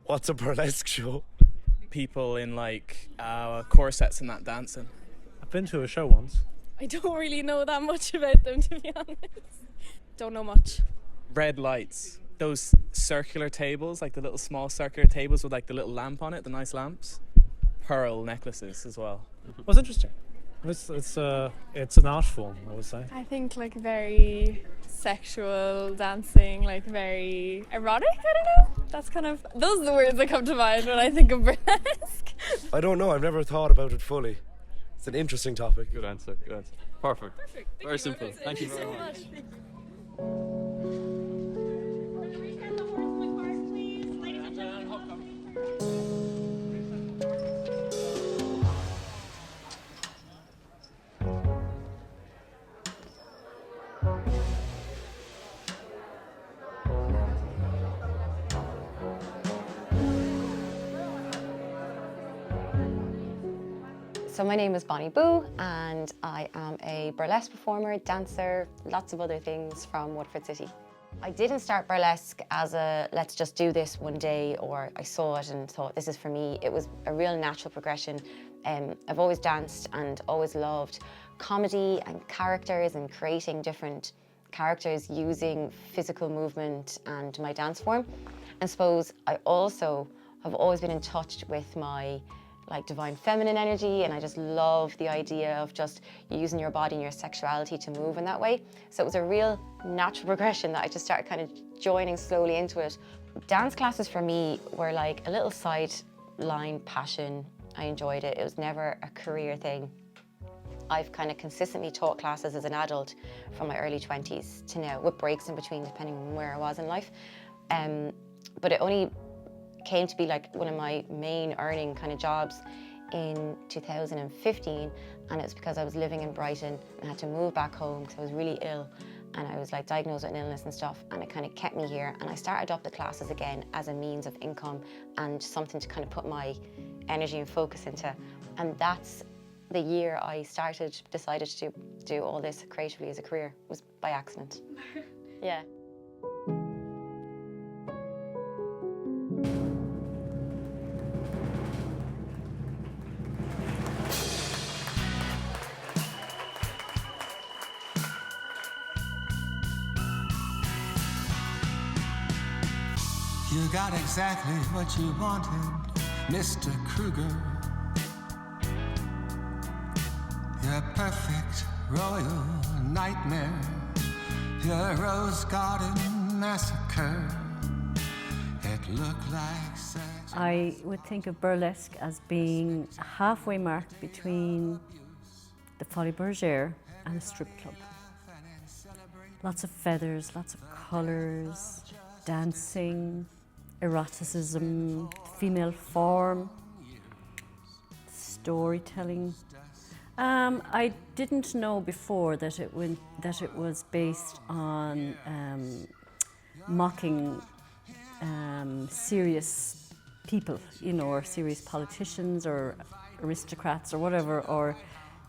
What's a burlesque show? People in like corsets and that dancing. I've been to a show once. I don't really know that much about them, to be honest. Don't know much. Red lights. Those circular tables, like the little small circular tables with like the little lamp on it, the nice lamps. Pearl necklaces as well. It was interesting. It's an art form, I would say. I think like very sexual dancing, like very erotic, I don't know. That's kind of, those are the words that come to mind when I think of burlesque. I don't know, I've never thought about it fully. It's an interesting topic. Good answer, good answer. Perfect. Very simple. Thank you very much. So my name is Bonnie Boo and I am a burlesque performer, dancer, lots of other things from Waterford City. I didn't start burlesque as a let's just do this one day, or I saw it and thought this is for me. It was a real natural progression. I've always danced and always loved comedy and characters and creating different characters using physical movement and my dance form. And I suppose I also have always been in touch with my divine feminine energy, and I just love the idea of just using your body and your sexuality to move in that way. So it was a real natural progression that I just started kind of joining slowly into it. Dance classes for me were like a little sideline passion. I enjoyed it. It was never a career thing. I've kind of consistently taught classes as an adult from my early 20s to now, with breaks in between depending on where I was in life. But it only came to be like one of my main earning kind of jobs in 2015, and it's because I was living in Brighton and I had to move back home because I was really ill and I was like diagnosed with an illness and stuff, and it kind of kept me here, and I started up the classes again as a means of income and something to kind of put my energy and focus into. And that's the year I decided to do all this creatively as a career. It was by accident. Yeah. You got exactly what you wanted, Mr. Kruger. Your perfect royal nightmare, your rose garden massacre. It looked like such. I would think of burlesque as being a halfway mark between the Folie Bergère and a strip club. Lots of feathers, lots of colours, dancing, eroticism, female form, storytelling. I didn't know before that it was based on mocking serious people, you know, or serious politicians or aristocrats or whatever, or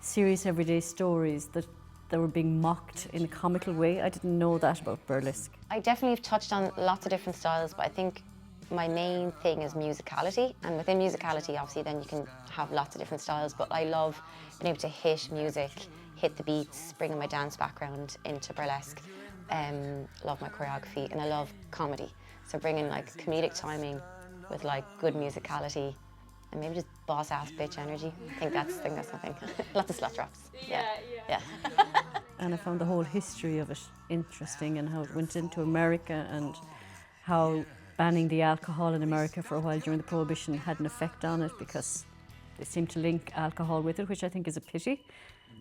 serious everyday stories that were being mocked in a comical way. I didn't know that about burlesque. I definitely have touched on lots of different styles, but I think my main thing is musicality, and within musicality obviously then you can have lots of different styles, but I love being able to hit music, hit the beats, bringing my dance background into burlesque. Love my choreography, and I love comedy, so bringing like comedic timing with like good musicality and maybe just boss ass bitch energy. I think that's my thing. Lots of slut drops. Yeah. And I found the whole history of it interesting, and how it went into America, and how banning the alcohol in America for a while during the Prohibition had an effect on it, because they seem to link alcohol with it, which I think is a pity,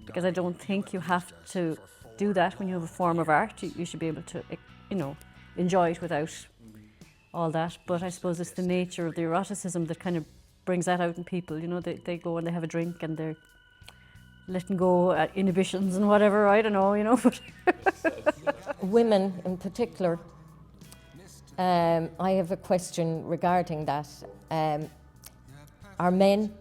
because I don't think you have to do that when you have a form of art. You should be able to, you know, enjoy it without all that. But I suppose it's the nature of the eroticism that kind of brings that out in people. You know, they go and they have a drink and they're letting go at inhibitions and whatever, I don't know, you know. But women in particular, I have a question regarding that. Are men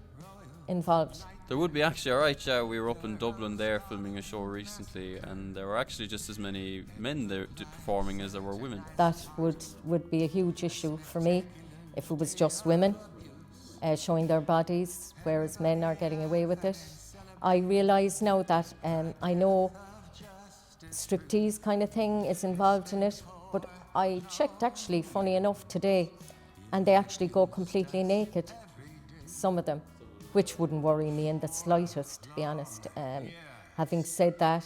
involved? There would be actually, alright, yeah, we were up in Dublin there filming a show recently, and there were actually just as many men there performing as there were women. That would be a huge issue for me, if it was just women showing their bodies, whereas men are getting away with it. I realise now that I know striptease kind of thing is involved in it, but I checked actually, funny enough, today, and they actually go completely naked, some of them, which wouldn't worry me in the slightest, to be honest. Having said that,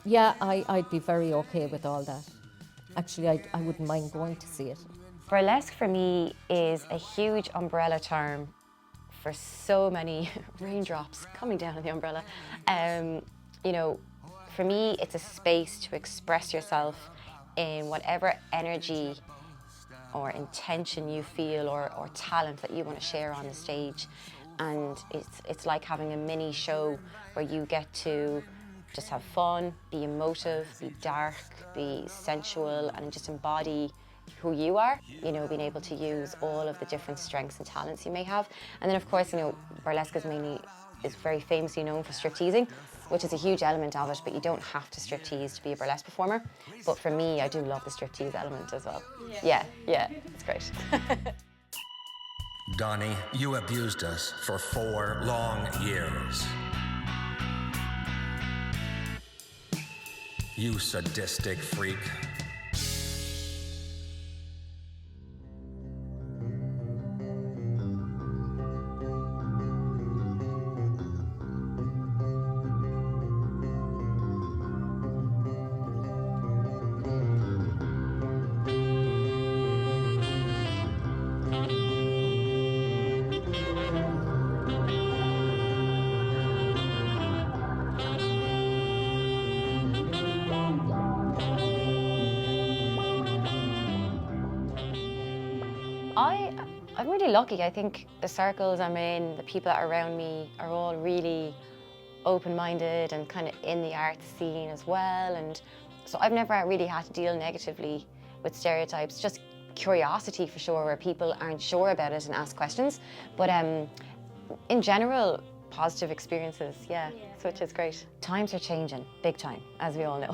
yeah, I'd be very okay with all that. Actually, I wouldn't mind going to see it. Burlesque for me is a huge umbrella term for so many raindrops coming down on the umbrella. You know, for me, it's a space to express yourself in whatever energy or intention you feel or talent that you want to share on the stage. And it's like having a mini show where you get to just have fun, be emotive, be dark, be sensual, and just embody who you are, you know, being able to use all of the different strengths and talents you may have. And then of course, you know, burlesque is very famously known for stripteasing, which is a huge element of it, but you don't have to striptease to be a burlesque performer. But for me, I do love the striptease element as well. Yeah, it's great. Donnie, you abused us for 4 long years. You sadistic freak. I'm really lucky. I think the circles I'm in, the people that are around me are all really open-minded and kind of in the art scene as well. And so I've never really had to deal negatively with stereotypes, just curiosity for sure, where people aren't sure about it and ask questions. But in general, positive experiences, yeah, which is great. Times are changing, big time, as we all know.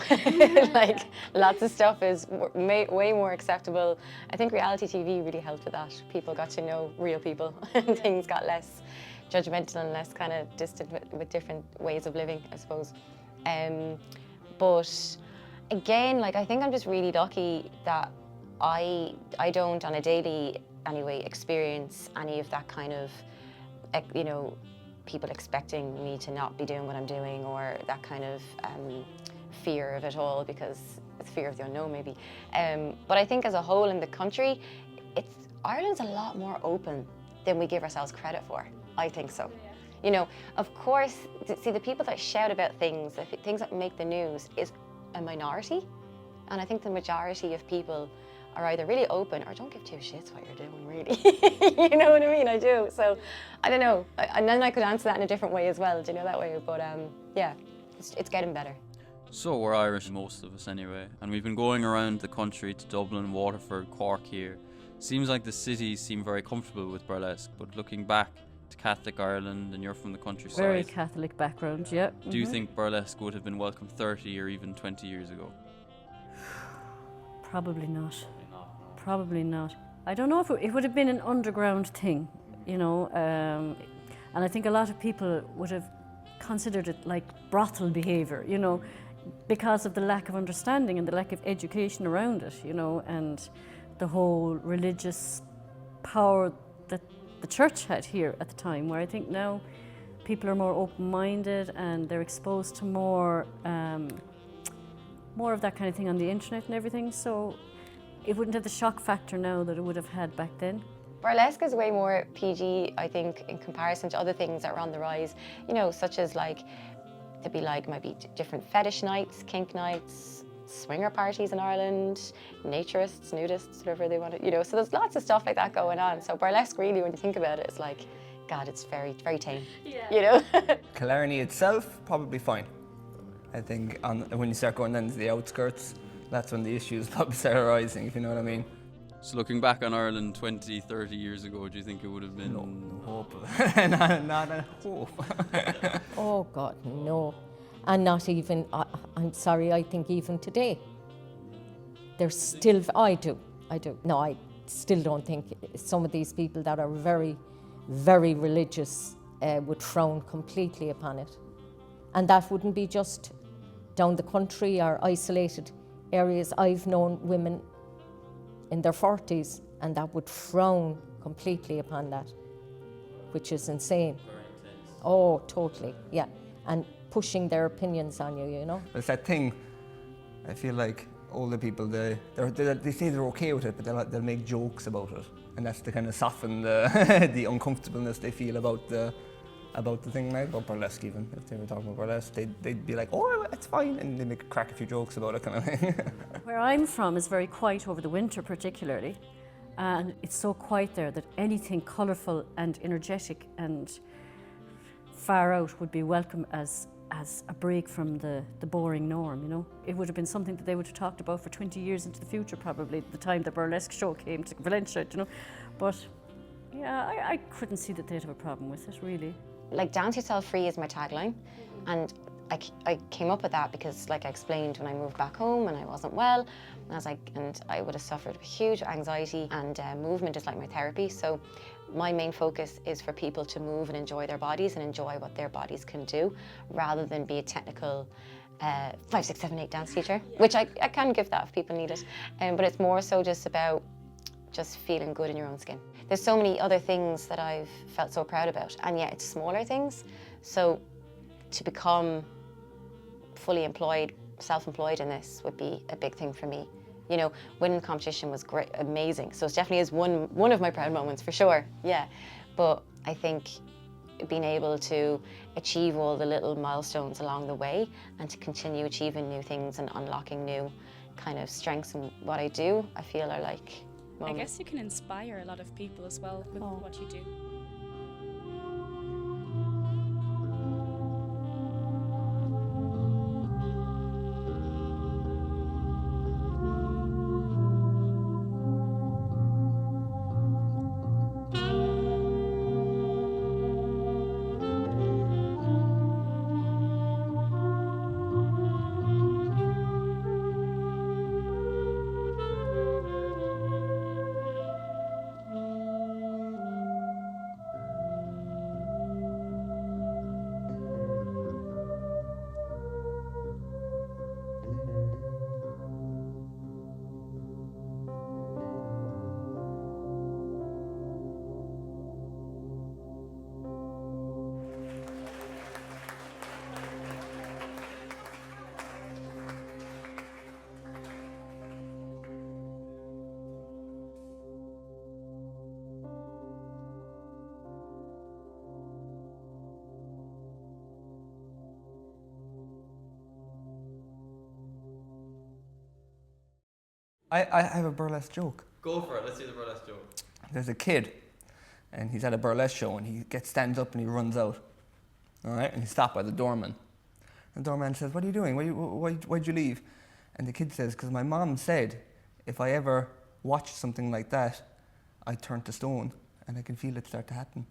Like, lots of stuff is way more acceptable. I think reality TV really helped with that. People got to know real people and things got less judgmental and less kind of distant with different ways of living, I suppose. But again, like, I think I'm just really lucky that I don't, on a daily anyway, experience any of that kind of, you know, people expecting me to not be doing what I'm doing, or that kind of fear of it all, because it's fear of the unknown maybe. But I think as a whole in the country, Ireland's a lot more open than we give ourselves credit for. I think so. You know, of course, see, the people that shout about things, the things that make the news, is a minority. And I think the majority of people are either really open or don't give two shits what you're doing, really. You know what I mean? I do. So, I don't know. And then I could answer that in a different way as well, do you know, that way? But yeah, it's getting better. So we're Irish, most of us anyway, and we've been going around the country to Dublin, Waterford, Cork here. Seems like the cities seem very comfortable with burlesque, but looking back to Catholic Ireland, and you're from the countryside. Very Catholic background, yeah. Do you think burlesque would have been welcome 30 or even 20 years ago? Probably not. Probably not. I don't know if it would have been an underground thing, you know, and I think a lot of people would have considered it like brothel behaviour, you know, because of the lack of understanding and the lack of education around it, you know, and the whole religious power that the church had here at the time, where I think now people are more open-minded and they're exposed to more of that kind of thing on the internet and everything, so it wouldn't have the shock factor now that it would have had back then. Burlesque is way more PG, I think, in comparison to other things that are on the rise, you know, such as like, there'd be like maybe different fetish nights, kink nights, swinger parties in Ireland, naturists, nudists, whatever they want to, you know, so there's lots of stuff like that going on. So burlesque really, when you think about it, it's like, God, it's very, very tame, you know? Killarney itself, probably fine. I think when you start going down to the outskirts, that's when the issues probably start arising, if you know what I mean. So looking back on Ireland 20, 30 years ago, do you think it would have been... No hope. not a hope. Oh God, no. And not even, I'm sorry, I think even today, there's still, I do. No, I still don't think some of these people that are very, very religious would frown completely upon it. And that wouldn't be just down the country or isolated areas. I've known women in their 40s and that would frown completely upon that, which is insane. Very intense. Oh, totally, yeah. And pushing their opinions on you, you know. It's that thing, I feel like older people, they say they're okay with it, but they'll make jokes about it. And that's to kind of soften the, the uncomfortableness they feel about the thing, like about burlesque even. If they were talking about burlesque, they'd be like, oh, it's fine, and they make crack a few jokes about it kind of thing. Where I'm from is very quiet over the winter particularly, and it's so quiet there that anything colourful and energetic and far out would be welcome as a break from the boring norm, you know. It would have been something that they would have talked about for 20 years into the future probably, the time the burlesque show came to Valencia, you know. But yeah, I couldn't see that they'd have a problem with it, really. Like, dance yourself free is my tagline, and I came up with that because, like I explained, when I moved back home and I wasn't well, and I was like, and I would have suffered huge anxiety, and movement is like my therapy. So my main focus is for people to move and enjoy their bodies and enjoy what their bodies can do, rather than be a technical 5, 6, 7, 8 dance teacher, which I can give that if people need it. But it's more so just about just feeling good in your own skin. There's so many other things that I've felt so proud about, and yet it's smaller things. So to become fully employed, self-employed in this would be a big thing for me. You know, winning the competition was great, amazing. So it definitely is one of my proud moments for sure, yeah. But I think being able to achieve all the little milestones along the way and to continue achieving new things and unlocking new kind of strengths in what I do, I feel are like moments. I guess you can inspire a lot of people as well with what you do. I have a burlesque joke. Go for it, let's see the burlesque joke. There's a kid, and he's at a burlesque show, and he stands up and he runs out. All right, and he's stopped by the doorman. The doorman says, "What are you doing? Why'd you leave?" And the kid says, "Because my mom said if I ever watch something like that, I turn to stone, and I can feel it start to happen."